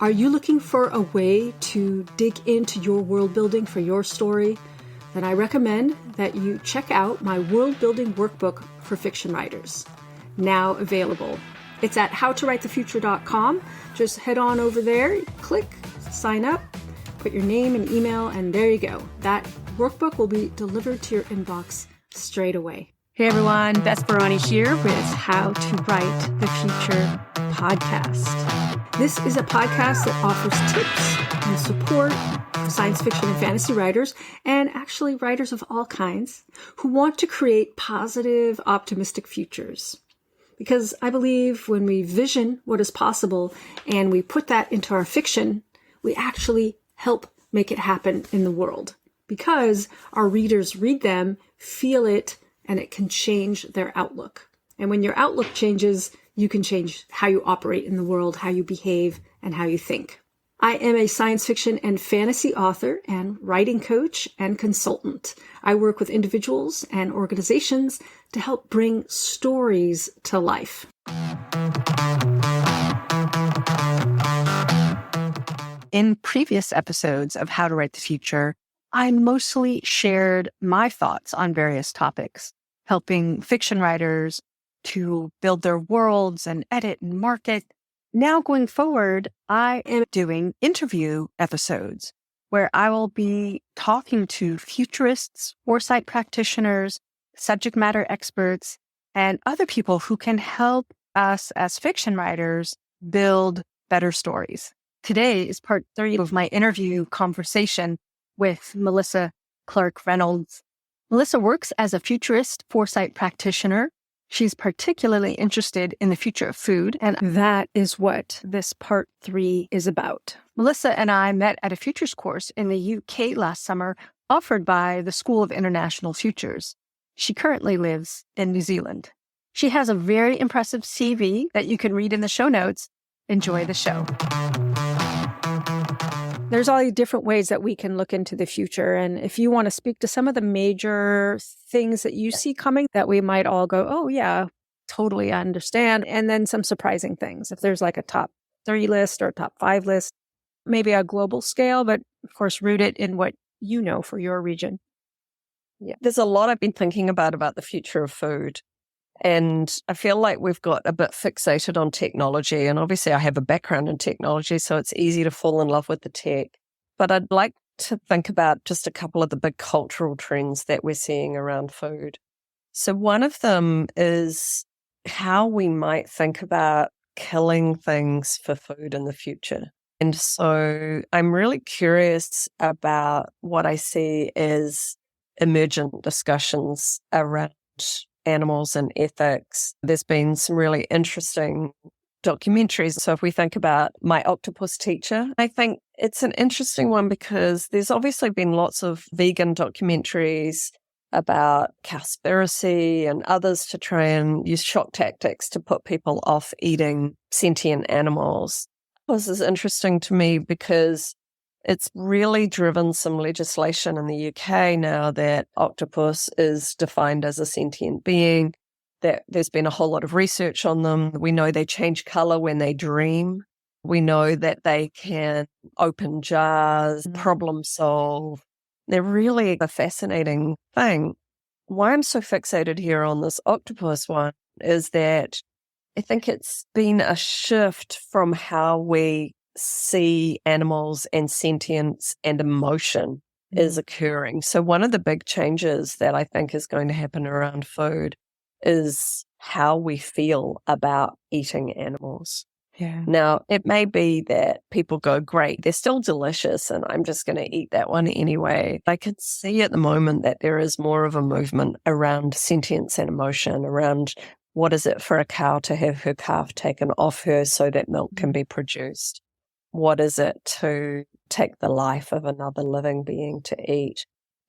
Are you looking for a way to dig into your world building for your story? Then I recommend that you check out my world building workbook for fiction writers, now available. It's at howtowritethefuture.com. Just head on over there, click, sign up, put your name and email, and there you go. That workbook will be delivered to your inbox straight away. Hey everyone, Beth Barany here with How to Write the Future podcast. This is a podcast that offers tips and support for science fiction and fantasy writers, and actually writers of all kinds, who want to create positive, optimistic futures. Because I believe when we vision what is possible and we put that into our fiction, we actually help make it happen in the world. Because our readers read them, feel it, and it can change their outlook. And when your outlook changes, you can change how you operate in the world, how you behave, and how you think. I am a science fiction and fantasy author and writing coach and consultant. I work with individuals and organizations to help bring stories to life. In previous episodes of How to Write the Future, I mostly shared my thoughts on various topics, helping fiction writers to build their worlds and edit and market. Now going forward, I am doing interview episodes where I will be talking to futurists, foresight practitioners, subject matter experts, and other people who can help us as fiction writers build better stories. Today is part 3 of my interview conversation with Melissa Clark-Reynolds. Melissa works as a futurist foresight practitioner. She's particularly interested in the future of food, and that is what this part 3 is about. Melissa and I met at a futures course in the UK last summer, offered by the School of International Futures. She currently lives in New Zealand. She has a very impressive CV that you can read in the show notes. Enjoy the show. There's all these different ways that we can look into the future. And if you want to speak to some of the major things that you see coming that we might all go, oh yeah, totally understand. And then some surprising things. If there's like a top 3 list or a top 5 list, maybe a global scale, but of course, root it in what you know for your region. Yeah, there's a lot I've been thinking about the future of food. And I feel like we've got a bit fixated on technology. And obviously I have a background in technology, so it's easy to fall in love with the tech. But I'd like to think about just a couple of the big cultural trends that we're seeing around food. So one of them is how we might think about killing things for food in the future. And so I'm really curious about what I see as emergent discussions around animals and ethics. There's been some really interesting documentaries. So if we think about My Octopus Teacher, I think it's an interesting one because there's obviously been lots of vegan documentaries about cowspiracy and others to try and use shock tactics to put people off eating sentient animals. This is interesting to me because it's really driven some legislation in the UK now that octopus is defined as a sentient being, that there's been a whole lot of research on them. We know they change color when they dream. We know that they can open jars, problem solve. They're really a fascinating thing. Why I'm so fixated here on this octopus one is that I think it's been a shift from how we see animals and sentience and emotion is occurring. So one of the big changes that I think is going to happen around food is how we feel about eating animals. Yeah. Now, it may be that people go, great, they're still delicious and I'm just going to eat that one anyway. I can see at the moment that there is more of a movement around sentience and emotion, around what is it for a cow to have her calf taken off her so that milk can be produced? What is it to take the life of another living being to eat?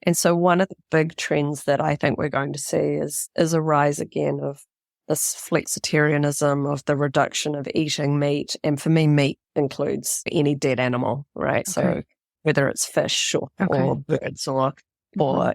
And so one of the big trends that I think we're going to see is a rise again of this flexitarianism, of the reduction of eating meat. And for me, meat includes any dead animal, right? Okay. So whether it's fish or birds or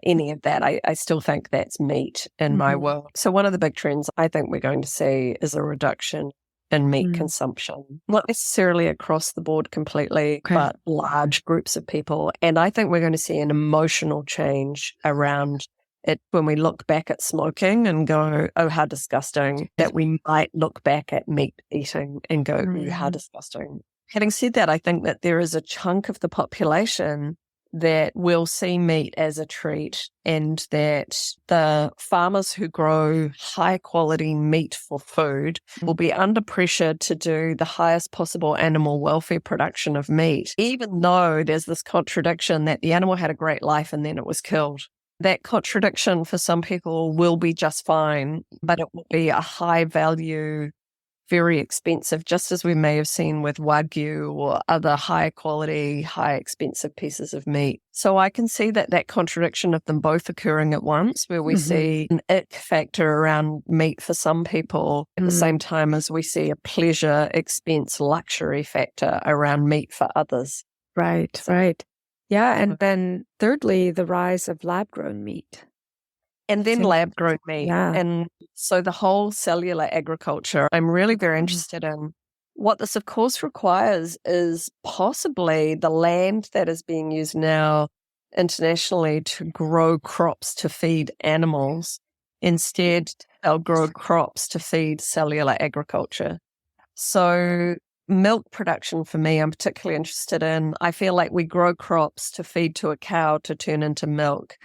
any of that, I still think that's meat in my world. So one of the big trends I think we're going to see is a reduction in meat consumption. Not necessarily across the board completely, but large groups of people. And I think we're going to see an emotional change around it when we look back at smoking and go, oh, how disgusting, that we might look back at meat eating and go, ooh, how disgusting. Having said that, I think that there is a chunk of the population that will see meat as a treat, and that the farmers who grow high quality meat for food will be under pressure to do the highest possible animal welfare production of meat, even though there's this contradiction that the animal had a great life and then it was killed. That contradiction for some people will be just fine, but it will be a high value, very expensive, just as we may have seen with Wagyu or other high quality, high expensive pieces of meat. So I can see that contradiction of them both occurring at once, where we see an ick factor around meat for some people at the same time as we see a pleasure, expense, luxury factor around meat for others. Right. Yeah. And then thirdly, the rise of lab-grown meat. And then lab-grown meat. Yeah. And so the whole cellular agriculture, I'm really very interested in. What this, of course, requires is possibly the land that is being used now internationally to grow crops to feed animals. Instead, they'll grow crops to feed cellular agriculture. So milk production for me, I'm particularly interested in. I feel like we grow crops to feed to a cow to turn into milk.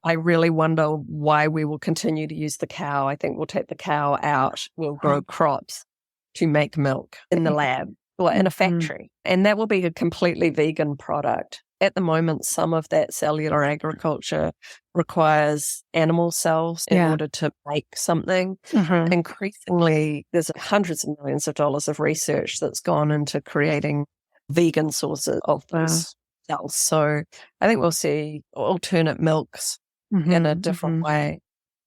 I really wonder why we will continue to use the cow. I think we'll take the cow out. We'll grow crops to make milk in the lab or in a factory. And that will be a completely vegan product. At the moment, some of that cellular agriculture requires animal cells in order to make something. Increasingly, there's hundreds of millions of dollars of research that's gone into creating vegan sources of those cells. So I think we'll see alternate milks in a different way.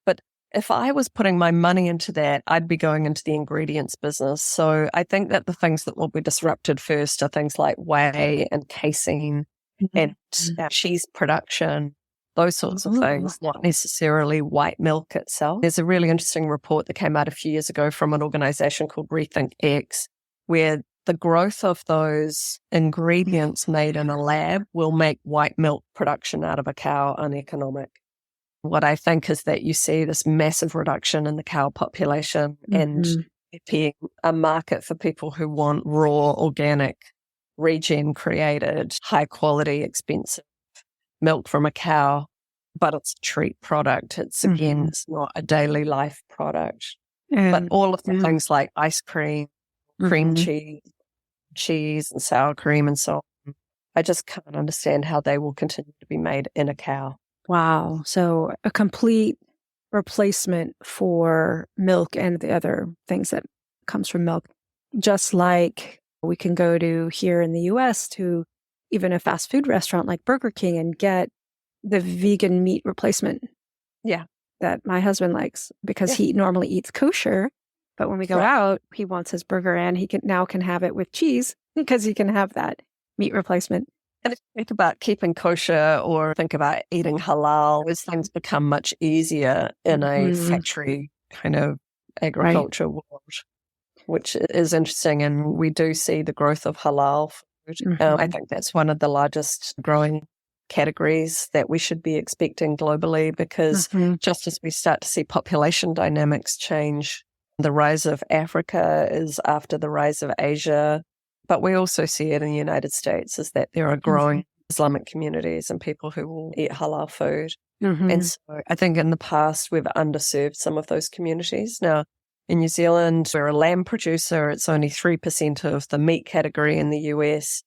But if I was putting my money into that, I'd be going into the ingredients business. So I think that the things that will be disrupted first are things like whey and casein and cheese production, those sorts of things, not necessarily white milk itself. There's a really interesting report that came out a few years ago from an organization called Rethink X, where the growth of those ingredients made in a lab will make white milk production out of a cow uneconomic. What I think is that you see this massive reduction in the cow population and it being a market for people who want raw, organic, regen created, high quality, expensive milk from a cow, but it's a treat product. It's again, it's not a daily life product. But all of the things like ice cream, cream cheese and sour cream and so on, I just can't understand how they will continue to be made in a cow. Wow. So a complete replacement for milk and the other things that comes from milk, just like we can go to here in the US to even a fast food restaurant like Burger King and get the vegan meat replacement. Yeah. That my husband likes because he normally eats kosher. But when we go out, he wants his burger and he can have it with cheese because he can have that meat replacement. And if you think about keeping kosher or think about eating halal, those things become much easier in a factory kind of agriculture world, which is interesting. And we do see the growth of halal food. I think that's one of the largest growing categories that we should be expecting globally because just as we start to see population dynamics change, the rise of Africa is after the rise of Asia. But we also see it in the United States is that there are growing Islamic communities and people who will eat halal food. And so I think in the past we've underserved some of those communities. Now, in New Zealand, we're a lamb producer. It's only 3% of the meat category in the US,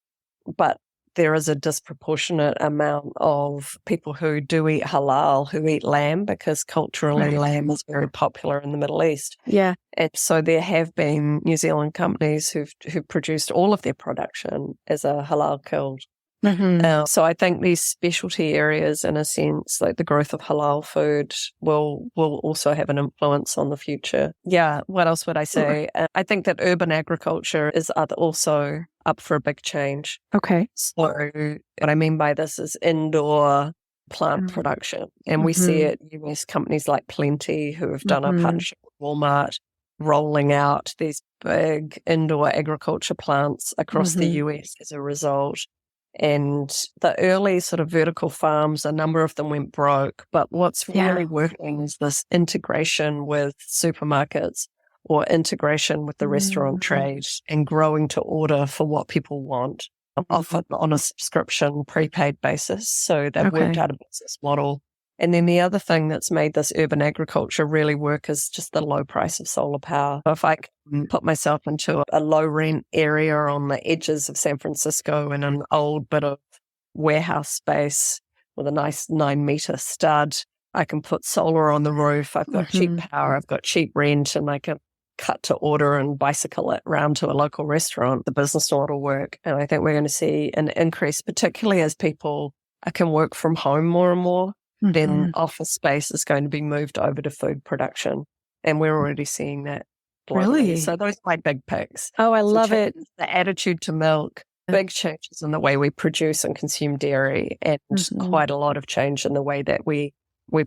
but there is a disproportionate amount of people who do eat halal, who eat lamb, because culturally lamb is very popular in the Middle East. Yeah. And so there have been New Zealand companies who've produced all of their production as a halal killed. So I think these specialty areas, in a sense, like the growth of halal food will also have an influence on the future. Yeah, what else would I say? I think that urban agriculture is also up for a big change. Okay. So what I mean by this is indoor plant production. And we see it, US companies like Plenty, who have done a partnership with Walmart, rolling out these big indoor agriculture plants across the US as a result. And the early sort of vertical farms, a number of them went broke. But what's really working is this integration with supermarkets or integration with the restaurant trade and growing to order for what people want, often on a subscription prepaid basis. So they've worked out a business model. And then the other thing that's made this urban agriculture really work is just the low price of solar power. If I can put myself into a low rent area on the edges of San Francisco in an old bit of warehouse space with a nice 9-meter stud, I can put solar on the roof. I've got cheap power. I've got cheap rent, and I can cut to order and bicycle it round to a local restaurant. The business model work. And I think we're going to see an increase, particularly as people can work from home more and more. Then office space is going to be moved over to food production. And we're already seeing that globally. Really? So those are my big picks. Oh, I love it. The attitude to milk, big changes in the way we produce and consume dairy, and quite a lot of change in the way that we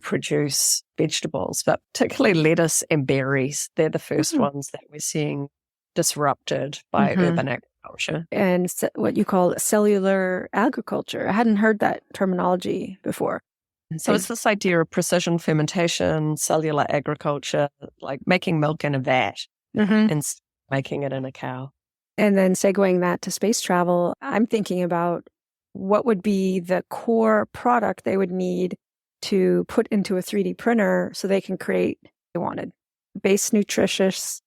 produce vegetables, but particularly lettuce and berries. They're the first ones that we're seeing disrupted by urban agriculture. And what you call cellular agriculture. I hadn't heard that terminology before. So it's this idea of precision fermentation, cellular agriculture, like making milk in a vat and making it in a cow. And then segueing that to space travel, I'm thinking about what would be the core product they would need to put into a 3D printer so they can create what they wanted. Base nutritious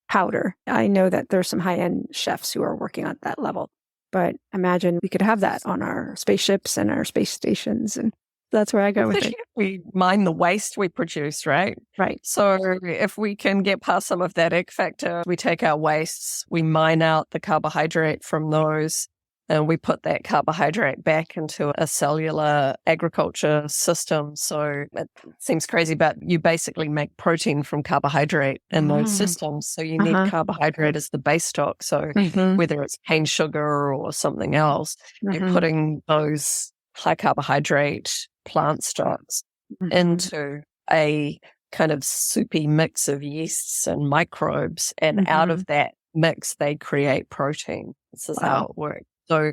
powder. I know that there's some high-end chefs who are working at that level, but imagine we could have that on our spaceships and our space stations, and that's where I go with it. We mine the waste we produce, right? Right. So if we can get past some of that egg factor, we take our wastes, we mine out the carbohydrate from those, and we put that carbohydrate back into a cellular agriculture system. So it seems crazy, but you basically make protein from carbohydrate in those systems. So you need carbohydrate as the base stock. So whether it's cane sugar or something else, you're putting those high carbohydrate plant stocks into a kind of soupy mix of yeasts and microbes. And out of that mix, they create protein. This is how it works. So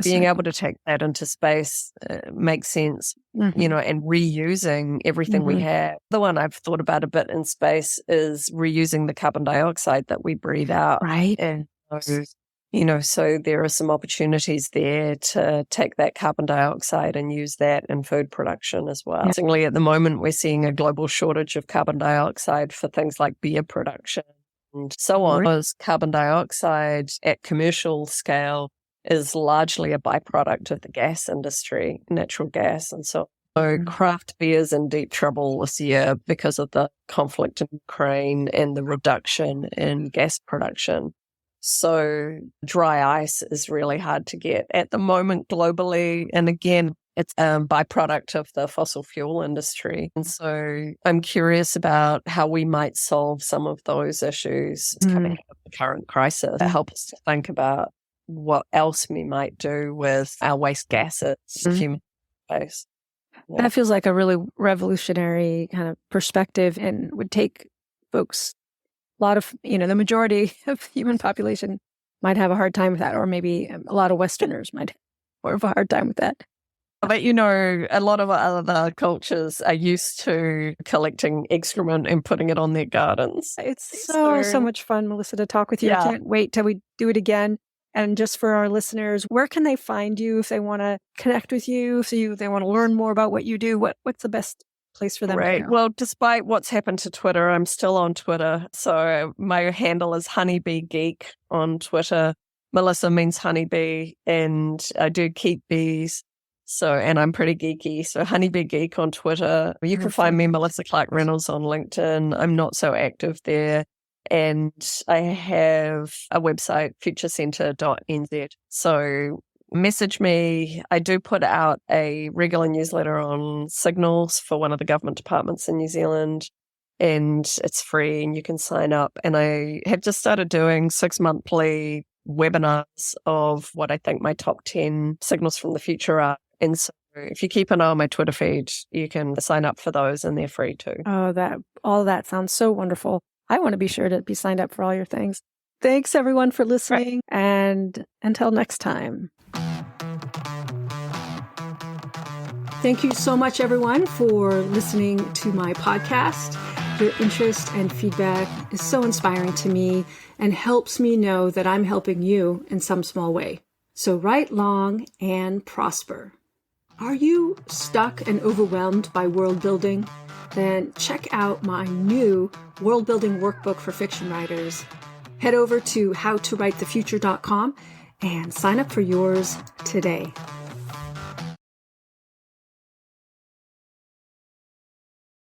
being able to take that into space makes sense, you know, and reusing everything we have. The one I've thought about a bit in space is reusing the carbon dioxide that we breathe out. Right. And so, you know, so there are some opportunities there to take that carbon dioxide and use that in food production as well. Interestingly, at the moment, we're seeing a global shortage of carbon dioxide for things like beer production and so on. Because carbon dioxide at commercial scale is largely a byproduct of the gas industry, natural gas. And so craft beer's in deep trouble this year because of the conflict in Ukraine and the reduction in gas production. So dry ice is really hard to get at the moment globally. And again, it's a byproduct of the fossil fuel industry. And so I'm curious about how we might solve some of those issues coming out of the current crisis to help us to think about what else we might do with our waste gases, human space. That feels like a really revolutionary kind of perspective and would take folks a lot of, you know, the majority of human population might have a hard time with that, or maybe a lot of Westerners might have more of a hard time with that. But, you know, a lot of other cultures are used to collecting excrement and putting it on their gardens. It's so much fun, Melissa, to talk with you. I can't wait till we do it again. And just for our listeners, where can they find you if they want to connect with you, if they want to learn more about what you do? What's the best place for them to go? Well, despite what's happened to Twitter, I'm still on Twitter. So my handle is Honeybee Geek on Twitter. Melissa means honeybee, and I do keep bees. So, and I'm pretty geeky. So Honeybee Geek on Twitter. You can find me, Melissa Clark-Reynolds, on LinkedIn. I'm not so active there. And I have a website, futurecenter.nz. So message me. I do put out a regular newsletter on signals for one of the government departments in New Zealand, and it's free and you can sign up. And I have just started doing 6-monthly webinars of what I think my top 10 signals from the future are. And so if you keep an eye on my Twitter feed, you can sign up for those and they're free too. Oh, all that sounds so wonderful. I want to be sure to be signed up for all your things. Thanks, everyone, for listening. Right. And until next time. Thank you so much, everyone, for listening to my podcast. Your interest and feedback is so inspiring to me and helps me know that I'm helping you in some small way. So write long and prosper. Are you stuck and overwhelmed by world building? Then check out my new world building workbook for fiction writers. Head over to howtowritethefuture.com and sign up for yours today.